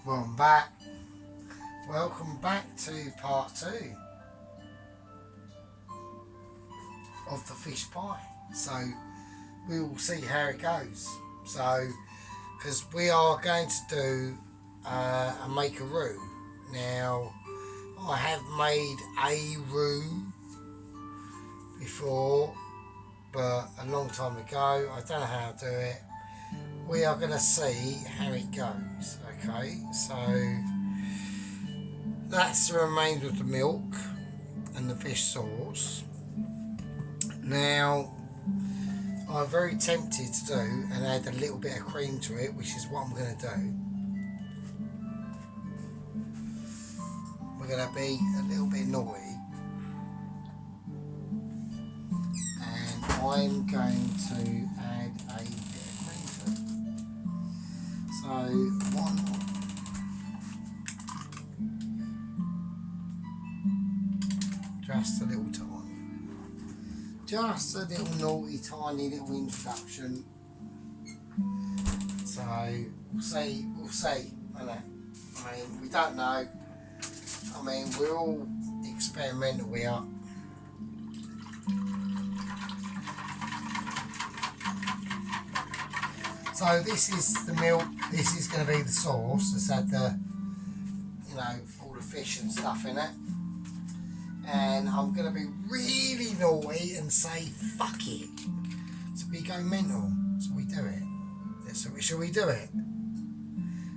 Welcome back. Welcome back to part 2 of the fish pie. So we will see how it goes. So, because we are going to do a make a roux. Now, I have made a roux before, but a long time ago. I don't know how to do it. We are going to see how it goes. Okay, so that's the remainder of the milk and the fish sauce. Now, I'm very tempted to do and add a little bit of cream to it, which is what I'm going to do. We're going to be a little bit naughty, and I'm going to add a bit of cream to it. So just a little tiny, just a little naughty, tiny little introduction. So we'll see, I mean, we don't know. I mean, we're all experimental, we are. So this is the milk, this is going to be the sauce. It's had the, you know, all the fish and stuff in it. And I'm going to be really naughty and say, fuck it. So we go mental. So we do it. So shall we do it?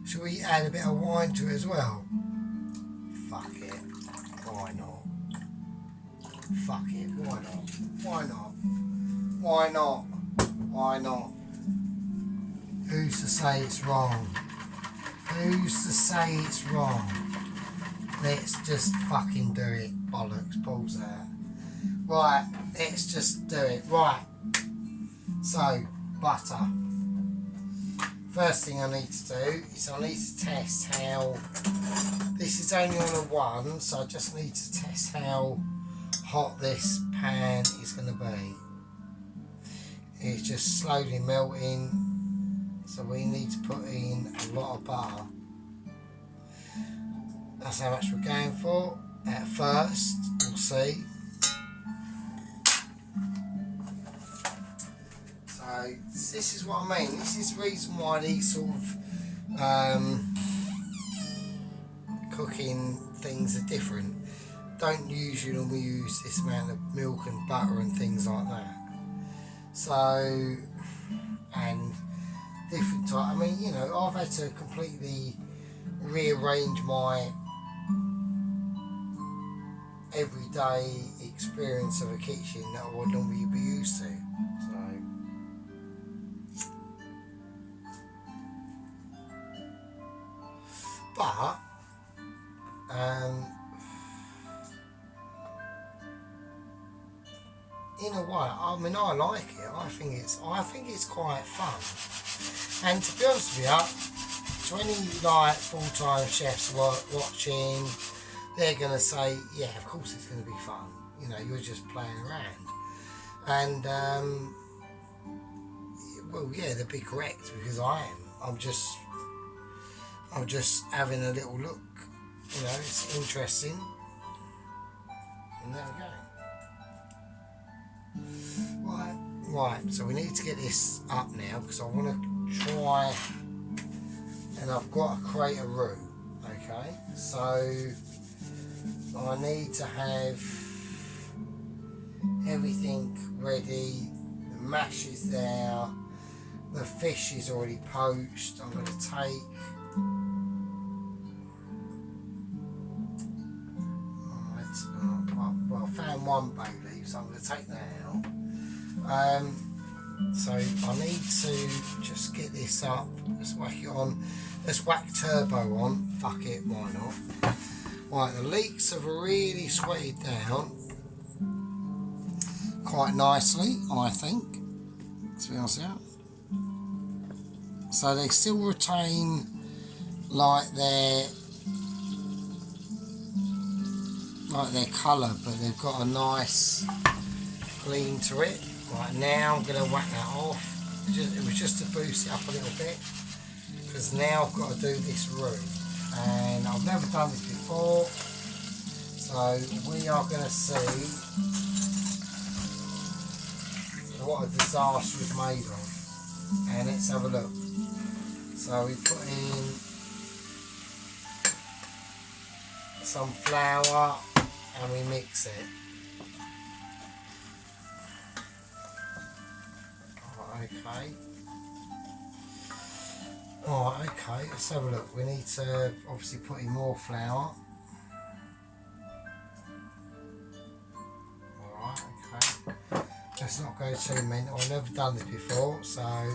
Shall we add a bit of wine to it as well? Fuck it. Why not? Fuck it. Why not? Why not? Why not? Why not? Who's to say it's wrong? Who's to say it's wrong? Let's just fucking do it. Bollocks, balls there. Right, let's just do it. Right. So, butter. First thing I need to do is I need to test how, this is only on a 1, so I just need to test how hot this pan is going to be. It's just slowly melting. So we need to put in a lot of butter. That's how much we're going for. At first, we'll see. So this is what I mean. This is the reason why these sort of cooking things are different. Don't usually normally use this amount of milk and butter and things like that. So, and different type. I mean, you know, I've had to completely rearrange my everyday experience of a kitchen that I would normally be used to. So, but in a way, I mean, I like it. I think it's quite fun. And to be honest with you, to any like full-time chefs watching, they're going to say, yeah, of course it's going to be fun. You know, you're just playing around. And, well, yeah, they'd be correct, because I am. I'm just having a little look. You know, it's interesting. And there we go. Right, so we need to get this up now, because I want to try, and I've got to create a roux. Okay, so I need to have everything ready. The mash is there. The fish is already poached. I'm going to take, well, I found one bay leaf, so I'm going to take that out. So I need to just get this up. Let's whack it on. Let's whack turbo on. Fuck it, why not? Right, the leeks have really sweated down quite nicely, I think, to be honest with you. So they still retain like their colour, but they've got a nice gleam to it. Right, now I'm going to whack that off. It was just to boost it up a little bit, because now I've got to do this roux. and I've never done this before, so we are going to see what a disaster is made of. And let's have a look. So we put in some flour and we mix it. Okay. Alright, okay, let's have a look. We need to obviously put in more flour. Alright, okay. Let's not go too mental. I've never done this before, so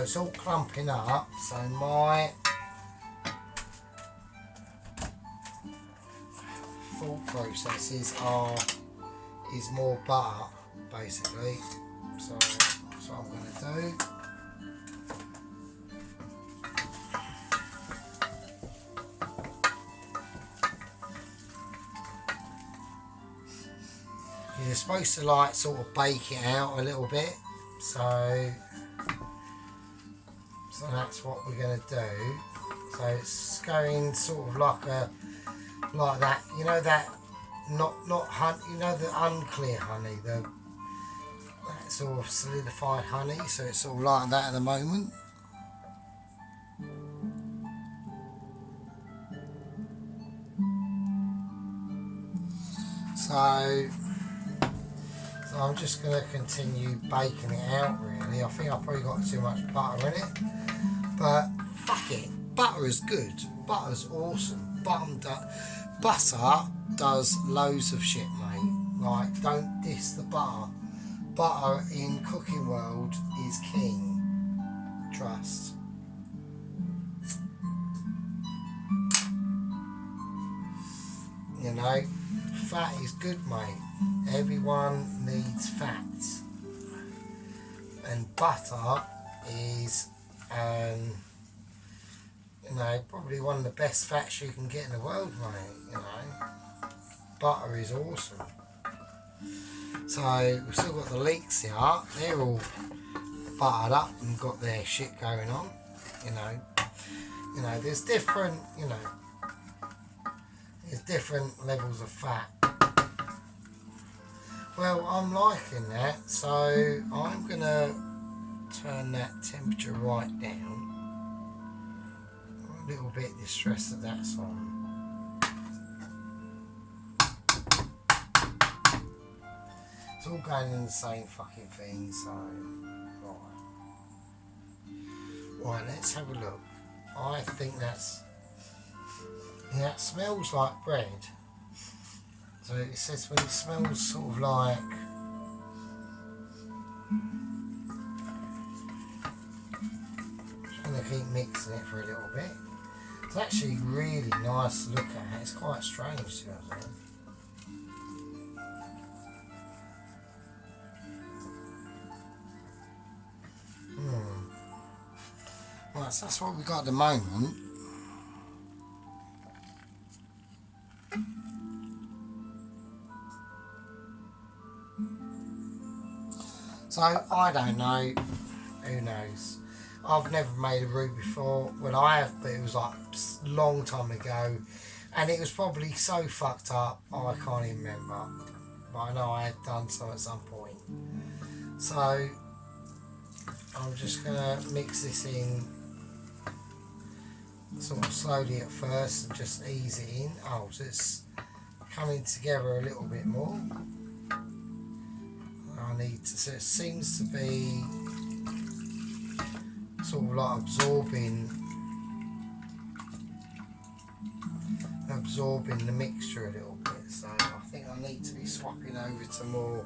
it's all clumping up, so my thought process is more butter, basically. So that's what I'm going to do. You're supposed to like sort of bake it out a little bit, so that's what we're going to do. So it's going sort of like that, you know, that not honey, you know, the unclear honey, that sort of solidified honey. So it's all like that at the moment. So I'm just going to continue baking it out, really. I think I've probably got too much butter in it, but fuck it, butter is good, butter's awesome. Butter does loads of shit, mate. Like, don't diss the butter. Butter in cooking world is king. Trust. You know, fat is good, mate. Everyone needs fat, and butter is, you know, probably one of the best fats you can get in the world, mate. You know, butter is awesome. So we've still got the leeks here. They're all buttered up and got their shit going on. You know, there's different, you know, there's different levels of fat. Well, I'm liking that, so I'm going to turn that temperature right down. I'm a little bit distressed that that's on. It's all going in the same fucking thing, so... Right, let's have a look. I think that's... Yeah, it smells like bread. So it says when it smells sort of like... I'm going to keep mixing it for a little bit. It's actually really nice to look at. It's quite strange to be honest. Right, so that's what we've got at the moment. So, I don't know, who knows. I've never made a roux before. Well, I have, but it was like a long time ago. And it was probably so fucked up, I can't even remember. But I know I had done some at some point. So, I'm just going to mix this in sort of slowly at first and just ease it in. Oh, so it's coming together a little bit more. I need to, so it seems to be sort of like absorbing the mixture a little bit. So I think I need to be swapping over to more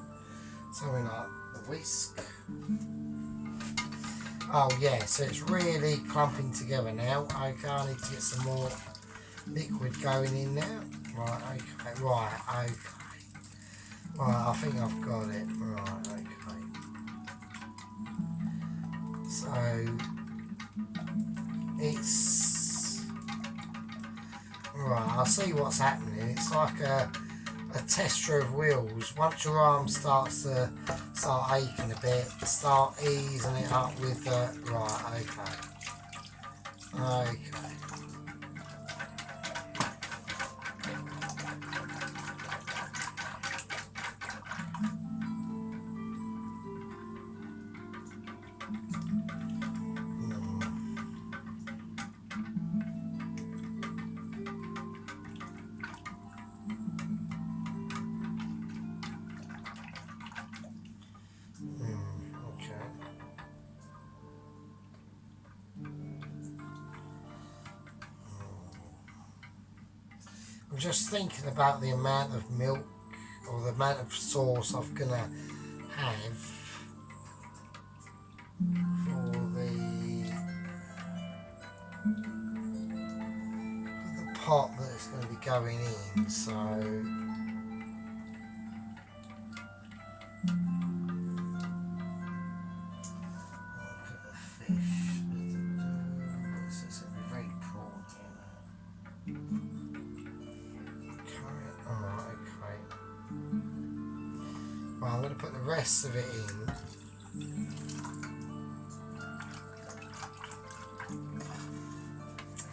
something like the whisk. Oh yeah, so it's really clumping together now. Okay, I need to get some more liquid going in now. Right, okay, right, okay. Right, I think I've got it. Right, okay. So it's right. I see what's happening. It's like a a tester of wheels. Once your arm starts to start aching a bit, start easing it up with the right. Okay. I'm just thinking about the amount of milk or the amount of sauce I'm gonna have for the pot that it's going to be going in. So look at the fish. This will be very prawn here. Okay. Well, I'm going to put the rest of it in.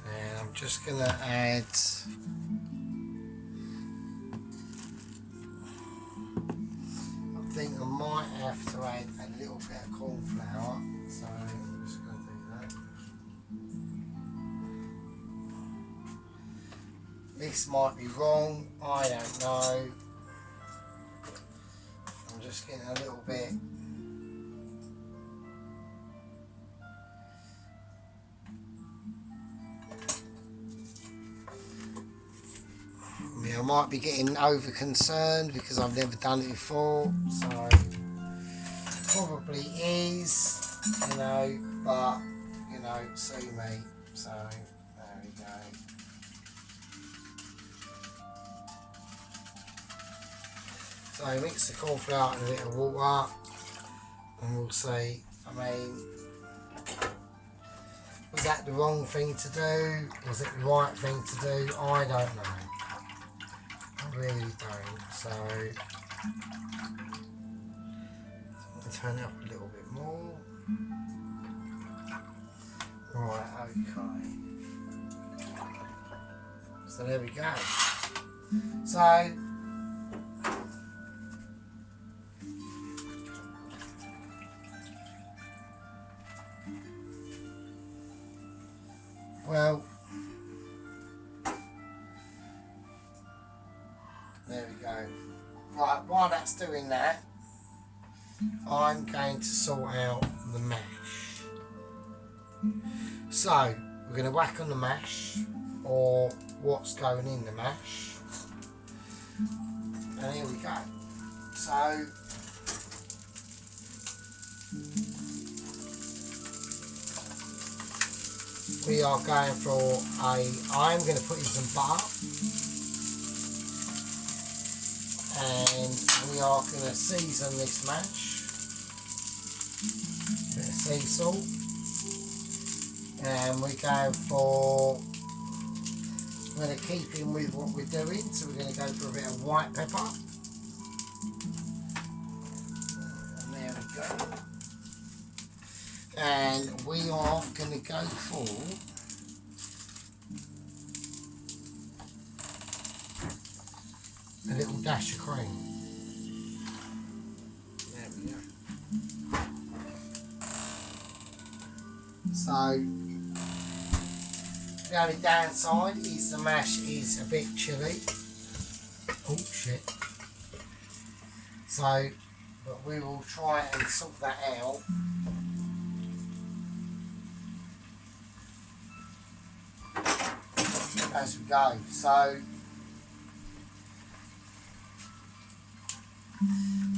And I'm just going to add I think I might have to add a little bit of corn flour. So I'm just going to do that. This might be wrong, I don't know. I'm just getting a little bit. I might be getting over concerned because I've never done it before, so probably is, you know, but you know, see me. So there we go. So mix the corn flour and a bit of water, and we'll see. I mean, was that the wrong thing to do? Was it the right thing to do? I don't know. I really don't. So I'll turn it up a little bit more. Right, okay. So there we go. So well, there we go. Right, while that's doing that, I'm going to sort out the mash. So, we're going to whack on the mash, or what's going in the mash. And here we go. So, we are going for I'm going to put in some butter. And we are going to season this mash. Bit of sea salt. And we're going for, we're going to keep in with what we're doing, so we're going to go for a bit of white pepper. And there we go. And we are going to go for a little dash of cream. There we go. So the only downside is the mash is a bit chilly. Oh shit. So, but we will try and sort that out. As we go. So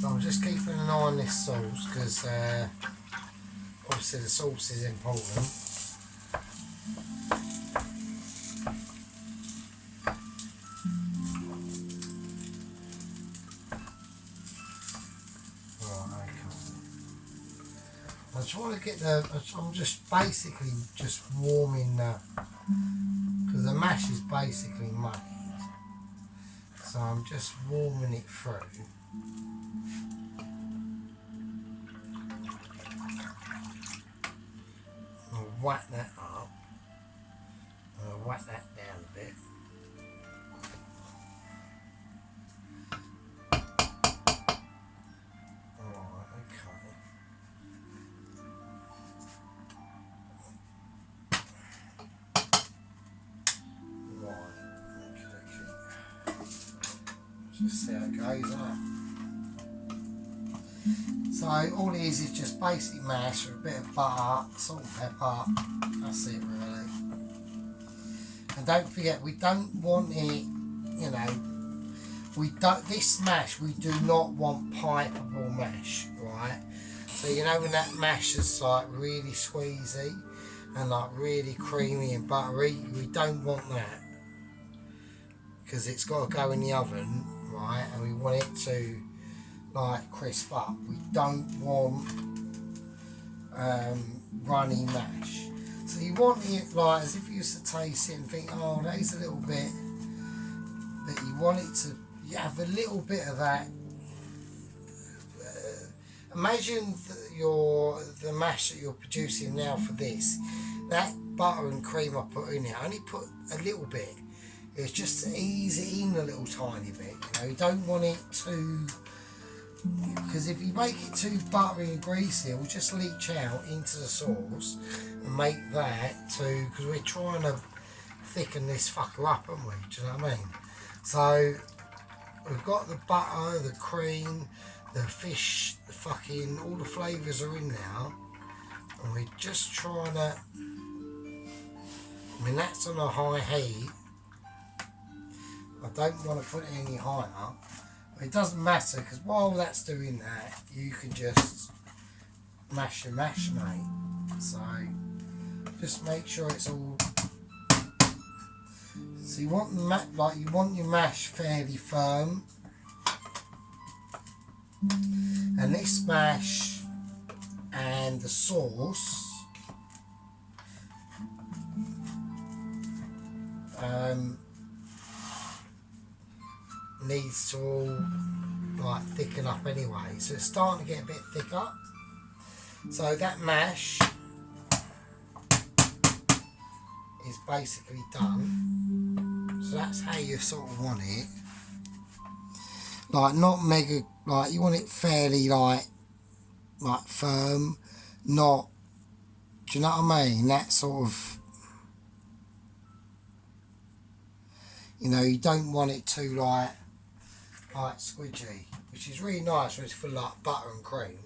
I'm just keeping an eye on this sauce because obviously the sauce is important. Right, okay. I'm trying to get I'm just basically just warming the, because the mash is basically made. So So I'm just warming it through. I'll whack that up. I'll whack that down a bit. Alright, okay. Right, okay. Just see how it goes, isn't it? So all it is just basic mash with a bit of butter, salt and pepper. That's it really. And don't forget, we don't want it, you know, this mash we do not want pipeable mash, right? So you know when that mash is like really squeezy and like really creamy and buttery, we don't want that, because it's got to go in the oven, right? And we want it to like crisp up. We don't want runny mash. So you want it like as if you used to taste it and think, oh, that is a little bit, that you want it to, you have a little bit of that. Imagine the mash that you're producing now for this, that butter and cream I put in it, I only put a little bit. It's just to ease it in a little tiny bit, you know. You don't want it too, because if you make it too buttery and greasy, it will just leach out into the sauce and make that too, because we're trying to thicken this fucker up, aren't we? Do you know what I mean? So we've got the butter, the cream, the fish, the fucking, all the flavours are in now, and we're just trying to, I mean that's on a high heat. I don't want to put it any higher. It doesn't matter, because while that's doing that, you can just mash your mash, mate. So just make sure it's all. So you want you want your mash fairly firm, and this mash and the sauce needs to all like thicken up anyway, so it's starting to get a bit thicker. So that mash is basically done. So that's how you sort of want it, like not mega, like you want it fairly like firm, not, do you know what I mean, that sort of, you know, you don't want it too like squidgy, which is really nice when it's full of like butter and cream,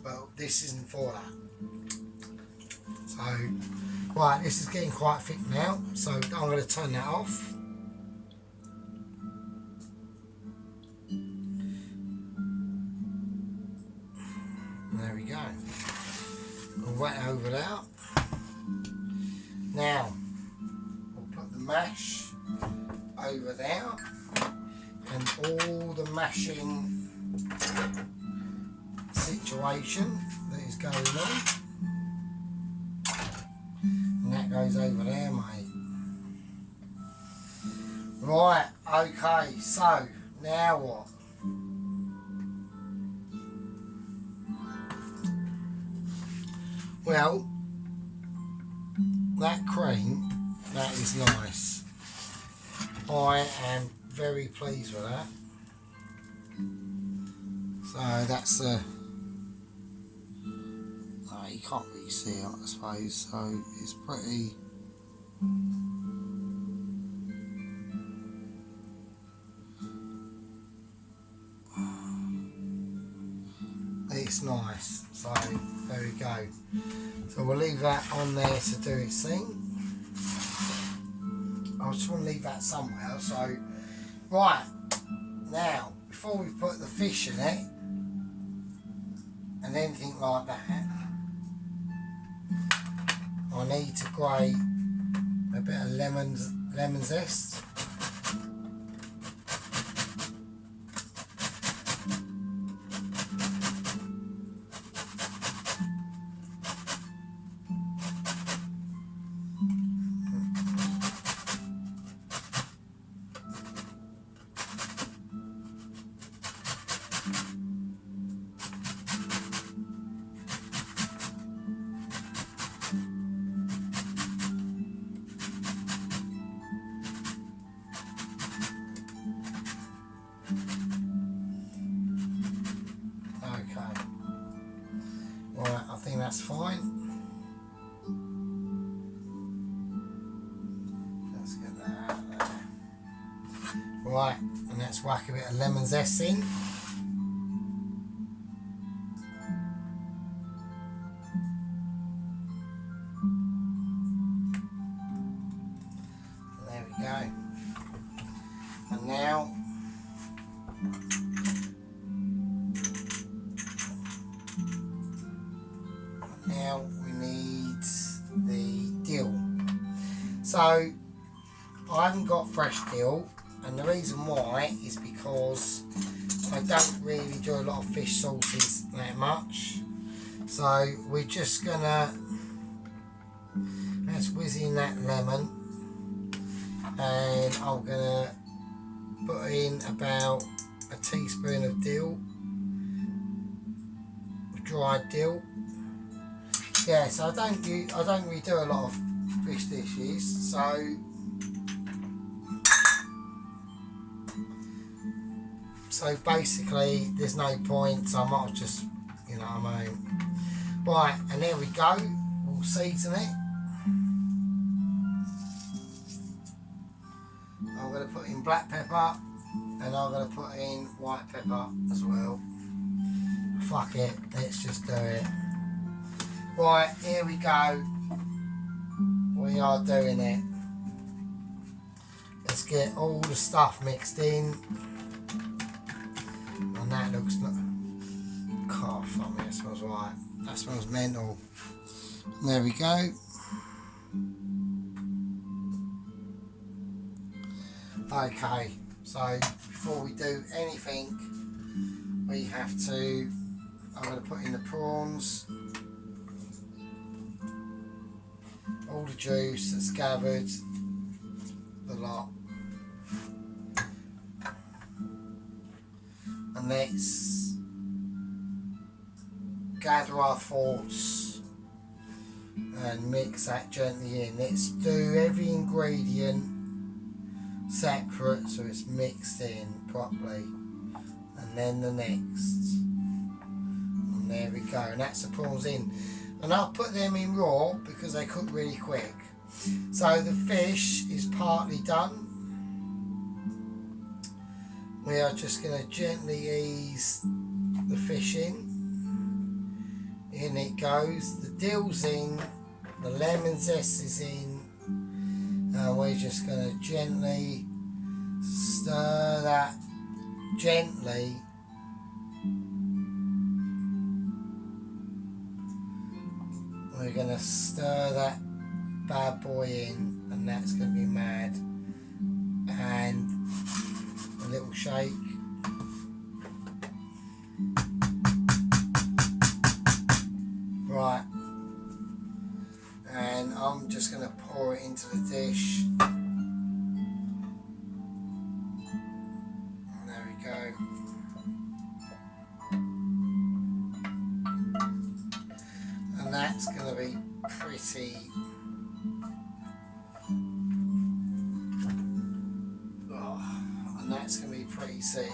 but this isn't for that. So right, this is getting quite thick now, so I'm going to turn that off. And there we go. I'll wet over that. Now we'll put the mash over there, and all the mashing situation that is going on, and that goes over there, mate. Right, okay, so now what? Well, that cream, that is nice. I am very pleased with that. So that's the, you can't really see it, I suppose, so it's pretty, it's nice. So there we go. So we'll leave that on there to do its thing. I just want to leave that somewhere. So right, now before we put the fish in it and anything like that, I need to grate a bit of lemon zest. that's fine. Let's get that out there. Right, and let's whack a bit of lemon zest in. There we go. And now we need the dill. So I haven't got fresh dill, and the reason why is because I don't really do a lot of fish sauces that much. So we're just gonna, let's whiz in that lemon, and I'm gonna put in about a teaspoon of dill, dried dill. Yeah, so I don't really do a lot of fish dishes, so basically there's no point, so I might just, you know what I mean. Right, and there we go, we'll season it. I'm going to put in black pepper, and I'm going to put in white pepper as well. Fuck it, let's just do it. Right, here we go. We are doing it. Let's get all the stuff mixed in. And that looks not... God, fuck me, that smells right. That smells mental. There we go. Okay, so before we do anything, we have to... I'm going to put in the prawns. All the juice that's gathered, the lot. And let's gather our thoughts and mix that gently in. Let's do every ingredient separate so it's mixed in properly. And then the next. And there we go. And that's the prawns in. And I'll put them in raw because they cook really quick. So the fish is partly done. We are just going to gently ease the fish in. In it goes. The dill's in. The lemon zest is in. And we're just going to gently stir that gently. We're going to stir that bad boy in, and that's going to be mad. And a little shake. Right. And I'm just going to pour it into the dish. And there we go. And that's going to be pretty and that's going to be pretty sick.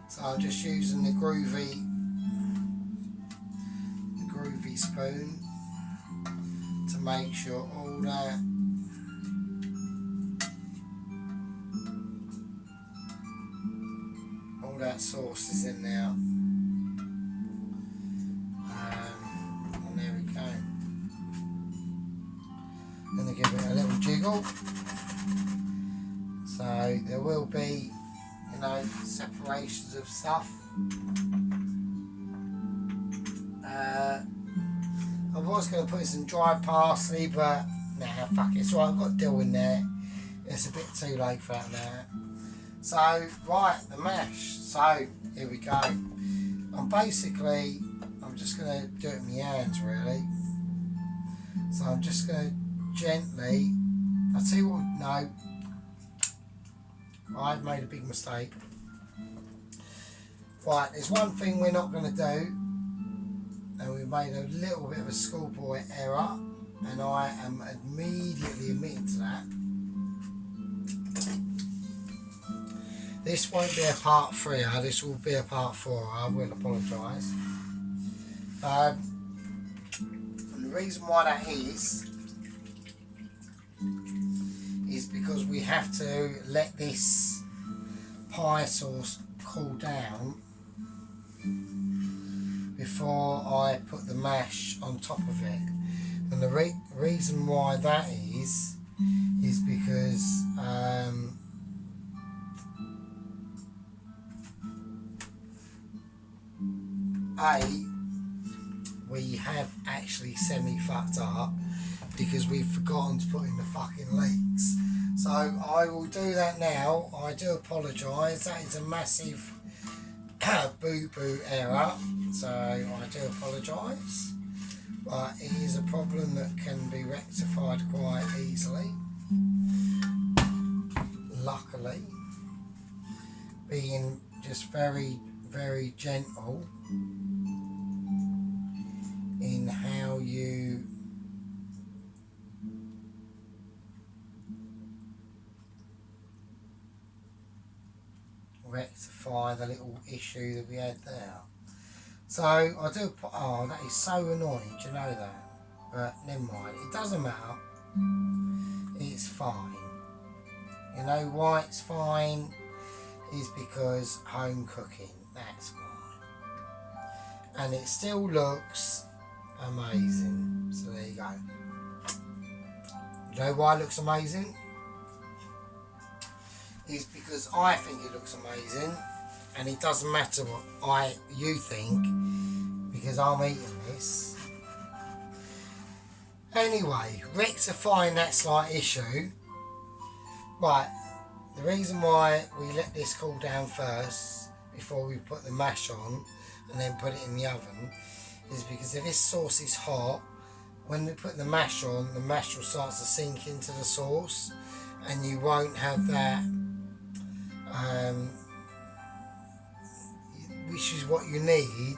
So I'm just using the groovy spoon to make sure all that sauce is in there. And there we go. I'm going to give it a little jiggle. So there will be, you know, separations of stuff. I was going to put some dried parsley, but nah, fuck it. It's right, I've got dill in there. It's a bit too late for that now. So, right, the mash. So, here we go. I'm just going to do it with my hands, really. So I'm just going to gently, I'll tell you what, no. I've made a big mistake. Right, there's one thing we're not going to do, and we made a little bit of a schoolboy error, and I am immediately admitting to that. This won't be a part 3, this will be a part 4, I will apologise. And the reason why that is because we have to let this pie sauce cool down before I put the mash on top of it. And the reason why that is because we have actually semi-fucked up because we've forgotten to put in the fucking leeks. So I will do that now. I do apologise. That is a massive boo-boo error. So I do apologise. But it is a problem that can be rectified quite easily. Luckily, being just very, very gentle in how you rectify the little issue that we had there. So I do. Oh, that is so annoying. Do you know that? But never mind. It doesn't matter. It's fine. You know why it's fine? Is because home cooking. That's why. And it still looks amazing. So there you go. You know why it looks amazing? Is because I think it looks amazing, and it doesn't matter what you think, because I'm eating this. Anyway, rectifying that slight issue. Right, the reason why we let this cool down first before we put the mash on and then put it in the oven is because if this sauce is hot, when we put the mash on, the mash will start to sink into the sauce, and you won't have that which is what you need,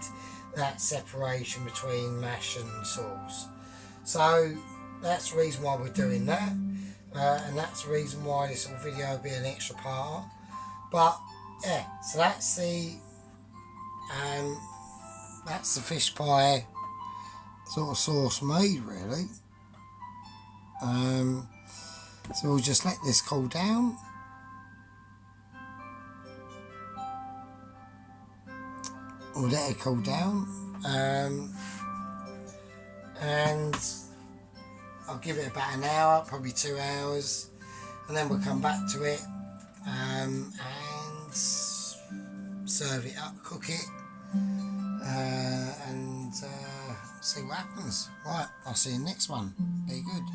that separation between mash and sauce. So that's the reason why we're doing that, and that's the reason why this little video will be an extra part. But yeah, so that's the fish pie sort of sauce made, really. So we'll just let this cool down. We'll let it cool down, and I'll give it about an hour, probably 2 hours, and then we'll come back to it and serve it up, cook it, and see what happens. Right, I'll see you next one. Be good.